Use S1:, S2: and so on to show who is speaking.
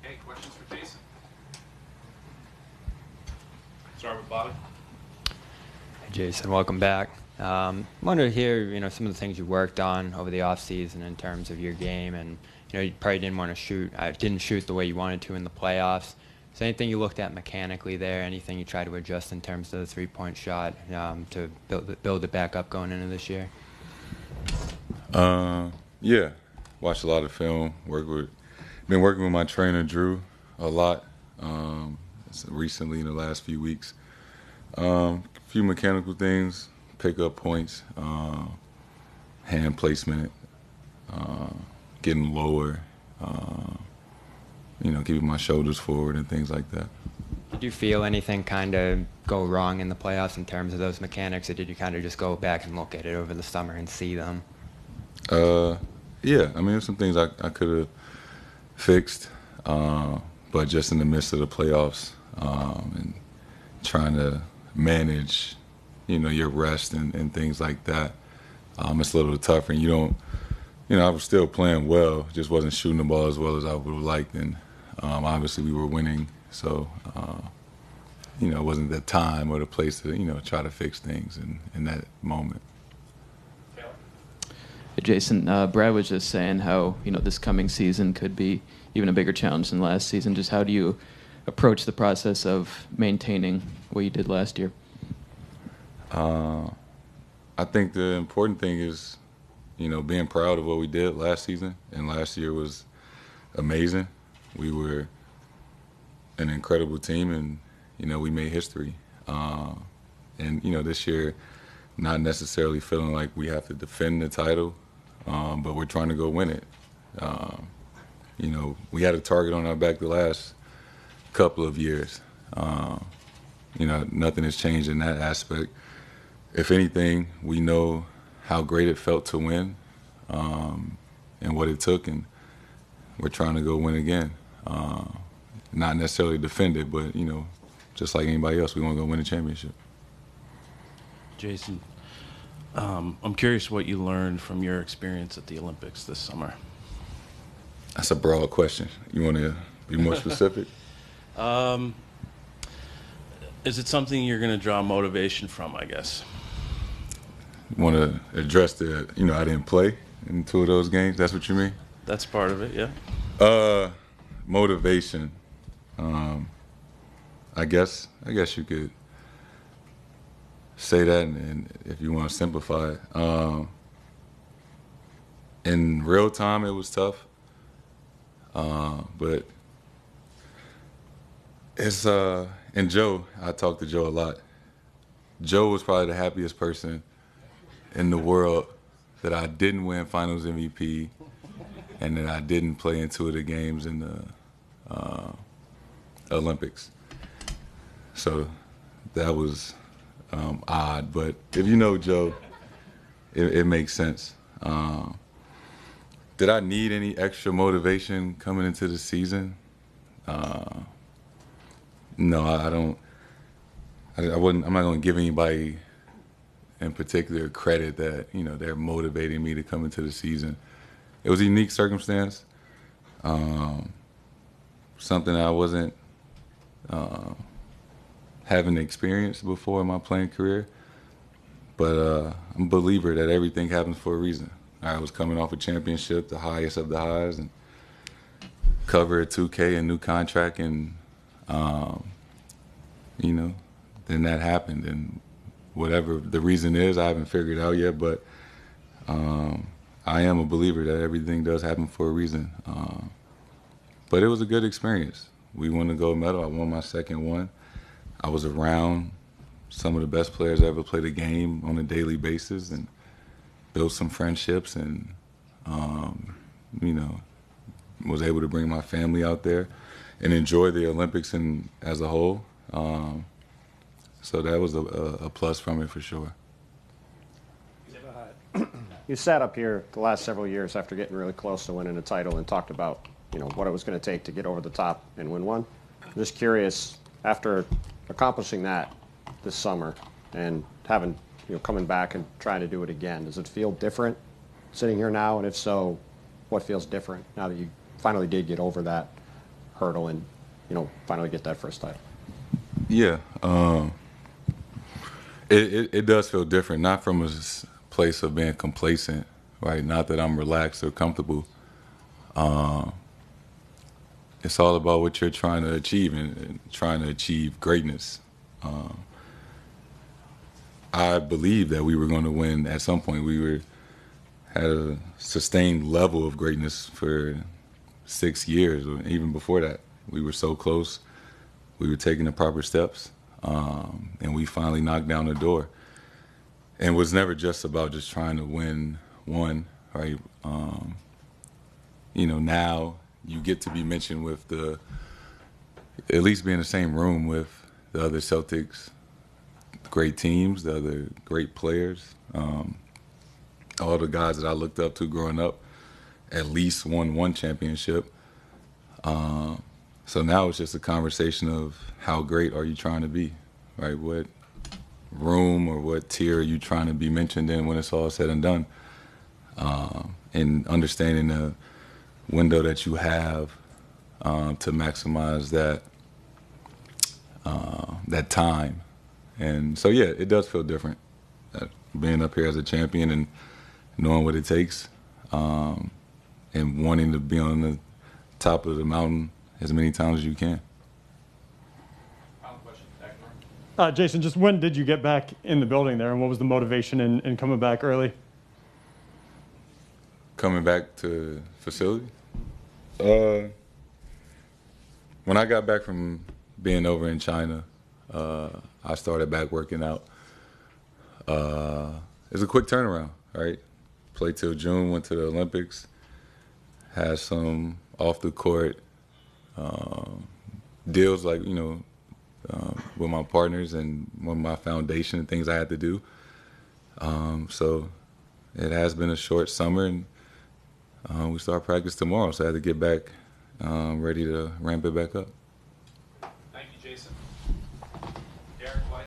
S1: Okay, questions for Jayson? Start with Bobby.
S2: Hey, Jayson, welcome back. Wanted to hear, some of the things you worked on over the off season in terms of your game, and you probably didn't shoot the way you wanted to in the playoffs. Is there anything you looked at mechanically there? Anything you tried to adjust in terms of the three-point shot to build it back up going into this year?
S3: Yeah, watched a lot of film. Been working with my trainer Drew a lot recently in the last few weeks. A few mechanical things, pick up points, hand placement, getting lower, keeping my shoulders forward and things like that.
S2: Did you feel anything kind of go wrong in the playoffs in terms of those mechanics, or did you kind of just go back and look at it over the summer and see them?
S3: Yeah, there's some things I could have fixed, but just in the midst of the playoffs and trying to manage, your rest and things like that, it's a little tougher. And I was still playing well, just wasn't shooting the ball as well as I would have liked. And obviously we were winning, so it wasn't the time or the place to try to fix things in that moment.
S4: Hey, Jayson, Brad was just saying how this coming season could be even a bigger challenge than last season. Just how do you approach the process of maintaining what you did last year?
S3: I think the important thing is, being proud of what we did last season. And last year was amazing. We were an incredible team, and we made history. And this year, not necessarily feeling like we have to defend the title, but we're trying to go win it. We had a target on our back the last couple of years. Nothing has changed in that aspect. If anything, we know how great it felt to win and what it took, and we're trying to go win again. Not necessarily defend it, but, just like anybody else, we want to go win a championship.
S1: Jayson, I'm curious what you learned from your experience at the Olympics this summer.
S3: That's a broad question. You want to be more specific?
S1: Is it something you're going to draw motivation from, I guess?
S3: You want to address the, I didn't play in 2 of those games? That's what you mean?
S1: That's part of it, yeah.
S3: Motivation. I guess you could say that, and if you want to simplify it. In real time, it was tough. But it's, and Joe, I talk to Joe a lot. Joe was probably the happiest person in the world that I didn't win Finals MVP and that I didn't play in 2 of the games in the Olympics. So that was odd, but if you know Joe, it makes sense. Did I need any extra motivation coming into the season? No, I don't. I'm not going to give anybody in particular credit that they're motivating me to come into the season. It was a unique circumstance, something I wasn't having experienced before in my playing career. But I'm a believer that everything happens for a reason. I was coming off a championship, the highest of the highs, and cover a 2K, a new contract, and then that happened. And whatever the reason is, I haven't figured out yet, but I am a believer that everything does happen for a reason. But it was a good experience. We won the gold medal. I won my second one. I was around some of the best players I ever played a game on a daily basis and built some friendships, and was able to bring my family out there and enjoy the Olympics as a whole. So that was a plus from it for sure.
S5: You sat up here the last several years after getting really close to winning a title and talked about what it was going to take to get over the top and win one. I'm just curious, after accomplishing that this summer and having coming back and trying to do it again, does it feel different sitting here now? And if so, what feels different now that you finally did get over that hurdle and, finally get that first title?
S3: Yeah. It does feel different, not from a place of being complacent, right? Not that I'm relaxed or comfortable. It's all about what you're trying to achieve and trying to achieve greatness. I believed that we were going to win at some point. We had a sustained level of greatness for 6 years, or even before that. We were so close. We were taking the proper steps, and we finally knocked down the door. And it was never just about just trying to win one, right? Now you get to be mentioned with at least be in the same room with the other Celtics, great teams, the other great players. All the guys that I looked up to growing up at least won one championship. So now it's just a conversation of how great are you trying to be, right? What room or what tier are you trying to be mentioned in when it's all said and done? And understanding the window that you have to maximize that time. And so, yeah, it does feel different. Being up here as a champion and knowing what it takes, and wanting to be on the top of the mountain as many times as you can.
S6: Final question,
S7: Jayson, just when did you get back in the building there, and what was the motivation in coming back early?
S3: Coming back to facility? When I got back from being over in China, I started back working out. It's a quick turnaround, right? Played till June, went to the Olympics, had some off the court deals like, with my partners and with my foundation and things I had to do. So it has been a short summer, and we start practice tomorrow, so I had to get back ready to ramp it back up.